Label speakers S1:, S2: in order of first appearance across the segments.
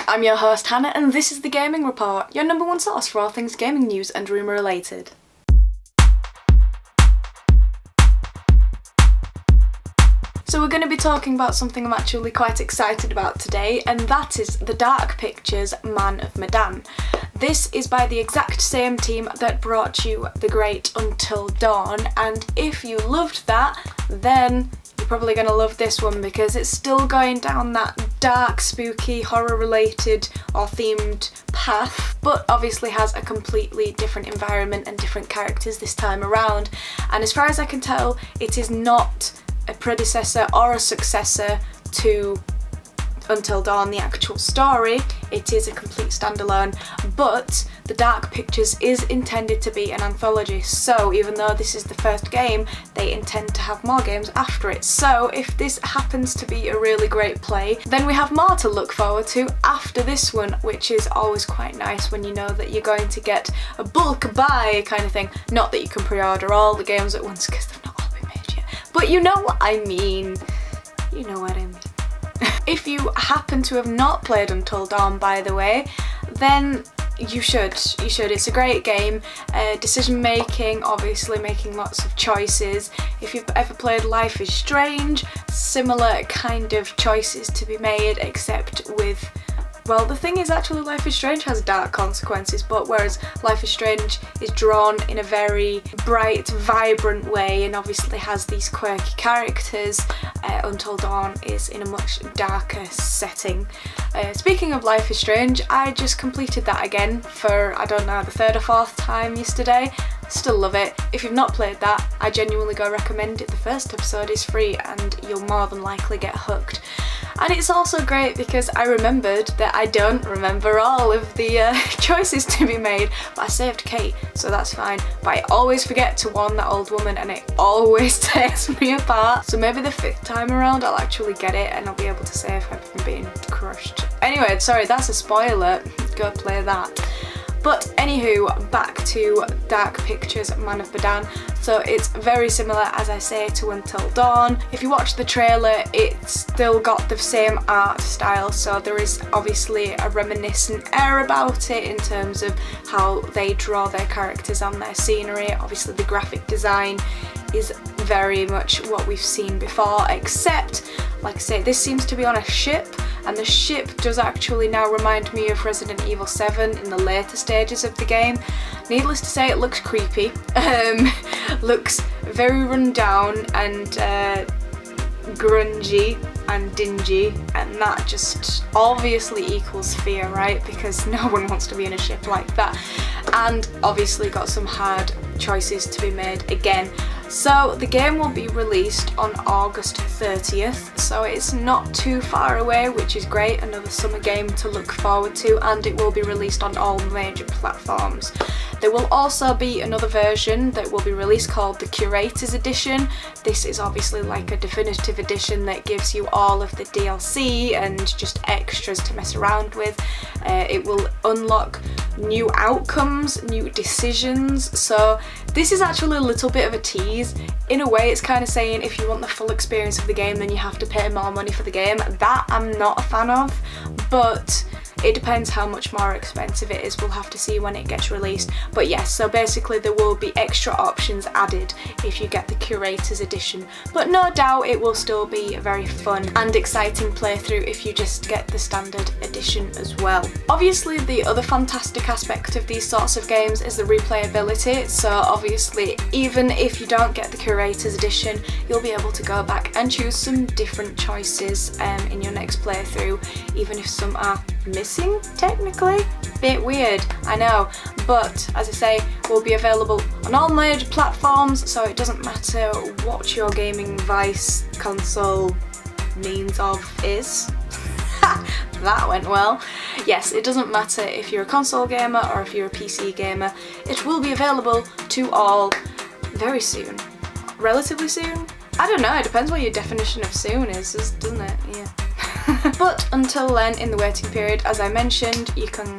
S1: I'm your host Hannah and this is the Gaming Report, your number one source for all things gaming news and rumour related. So we're going to be talking about something I'm actually quite excited about today, and that is the Dark Pictures Man of Medan. This is by the exact same team that brought you the great Until Dawn, and if you loved that, then you're probably going to love this one because it's still going down that dark, spooky, horror-related or themed path, but obviously has a completely different environment and different characters this time around. And as far as I can tell, it is not a predecessor or a successor to Until Dawn, the actual story. It is a complete standalone, but the Dark Pictures is intended to be an anthology, so even though this is the first game, they intend to have more games after it. So if this happens to be a really great play, then we have more to look forward to after this one, which is always quite nice when you know that you're going to get a bulk buy kind of thing. Not that you can pre-order all the games at once because they've not all been made yet, but you know what I mean. You know what I mean. If you happen to have not played Until Dawn, by the way, then you should. It's a great game. Decision making, obviously making lots of choices. If you've ever played Life is Strange, similar kind of choices to be made, except with, well, the thing is actually Life is Strange has dark consequences, but whereas Life is Strange is drawn in a very bright, vibrant way and obviously has these quirky characters, Until Dawn is in a much darker setting. Speaking of Life is Strange, I just completed that again for, I don't know, the third or fourth time yesterday. Still love it. If you've not played that, I genuinely go recommend it. The first episode is free and you'll more than likely get hooked. And it's also great because I remembered that I don't remember all of the choices to be made, but I saved Kate, so that's fine. But I always forget to warn that old woman and it always tears me apart. So maybe the fifth time around I'll actually get it and I'll be able to save her from being crushed. Anyway, sorry, that's a spoiler. Go play that. But anywho, back to Dark Pictures Man of Medan. So it's very similar, as I say, to Until Dawn. If you watch the trailer, it's still got the same art style, so there is obviously a reminiscent air about it in terms of how they draw their characters on their scenery. Obviously the graphic design is very much what we've seen before, except, like I say, this seems to be on a ship, and the ship does actually now remind me of Resident Evil 7 in the later stages of the game. Needless to say, it looks creepy, looks very run down and grungy and dingy, and that just obviously equals fear, right? Because no one wants to be in a ship like that. And obviously got some hard choices to be made again. So the game will be released on August 30th, so it's not too far away, which is great. Another summer game to look forward to, and it will be released on all major platforms. There will also be another version that will be released called the Curator's Edition. This is obviously like a definitive edition that gives you all of the DLC and just extras to mess around with. It will unlock new outcomes, new decisions, so this is actually a little bit of a tease. In a way, it's kind of saying if you want the full experience of the game, then you have to pay more money for the game. That I'm not a fan of, but it depends how much more expensive it is. We'll have to see when it gets released. But yes, so basically there will be extra options added if you get the Curator's Edition. But no doubt it will still be a very fun and exciting playthrough if you just get the standard edition as well. Obviously the other fantastic aspect of these sorts of games is the replayability. So obviously even if you don't get the Curator's Edition, you'll be able to go back and choose some different choices in your next playthrough, even if some are missing technically. Bit weird, I know, but as I say, will be available on all major platforms, so it doesn't matter what your gaming device, console, means of is. That went well. Yes, it doesn't matter if you're a console gamer or if you're a PC gamer, it will be available to all very soon. Relatively soon? I don't know, it depends what your definition of soon is, doesn't it? Yeah. But until then, in the waiting period, as I mentioned, you can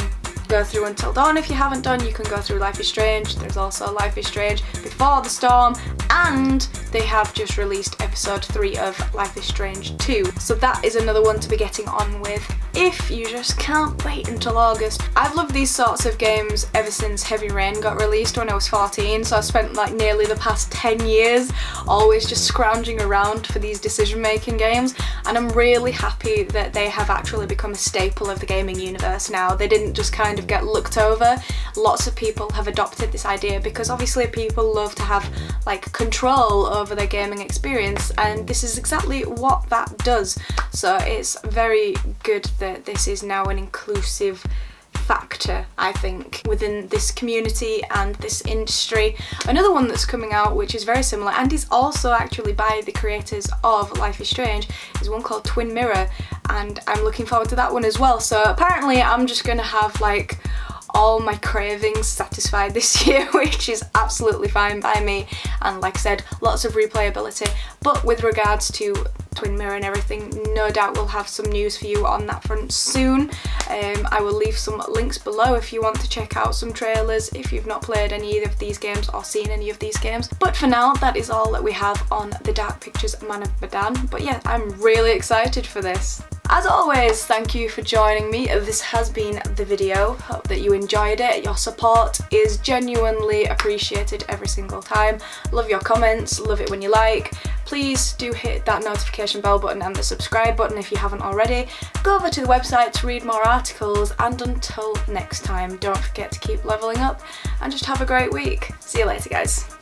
S1: go through Until Dawn. If you haven't done, you can go through Life is Strange. There's also Life is Strange Before the Storm, and they have just released episode 3 of Life is Strange 2. So that is another one to be getting on with if you just can't wait until August. I've loved these sorts of games ever since Heavy Rain got released when I was 14, so I spent like nearly the past 10 years always just scrounging around for these decision-making games, and I'm really happy that they have actually become a staple of the gaming universe now. They didn't just kind of get looked over. Lots of people have adopted this idea because obviously people love to have like control over their gaming experience, and this is exactly what that does. So it's very good that this is now an inclusive factor, I think, within this community and this industry. Another one that's coming out, which is very similar and is also actually by the creators of Life is Strange, is one called Twin Mirror, and I'm looking forward to that one as well. So apparently I'm just gonna have like all my cravings satisfied this year, which is absolutely fine by me, and like I said, lots of replayability. But with regards to Twin Mirror and everything, no doubt we'll have some news for you on that front soon. I will leave some links below if you want to check out some trailers if you've not played any of these games or seen any of these games. But for now, that is all that we have on the Dark Pictures Man of Medan. But yeah, I'm really excited for this. As always, thank you for joining me. This has been the video. Hope that you enjoyed it. Your support is genuinely appreciated every single time. Love your comments, love it when you like. Please do hit that notification bell button and the subscribe button if you haven't already. Go over to the website to read more articles, and until next time, don't forget to keep leveling up and just have a great week. See you later, guys.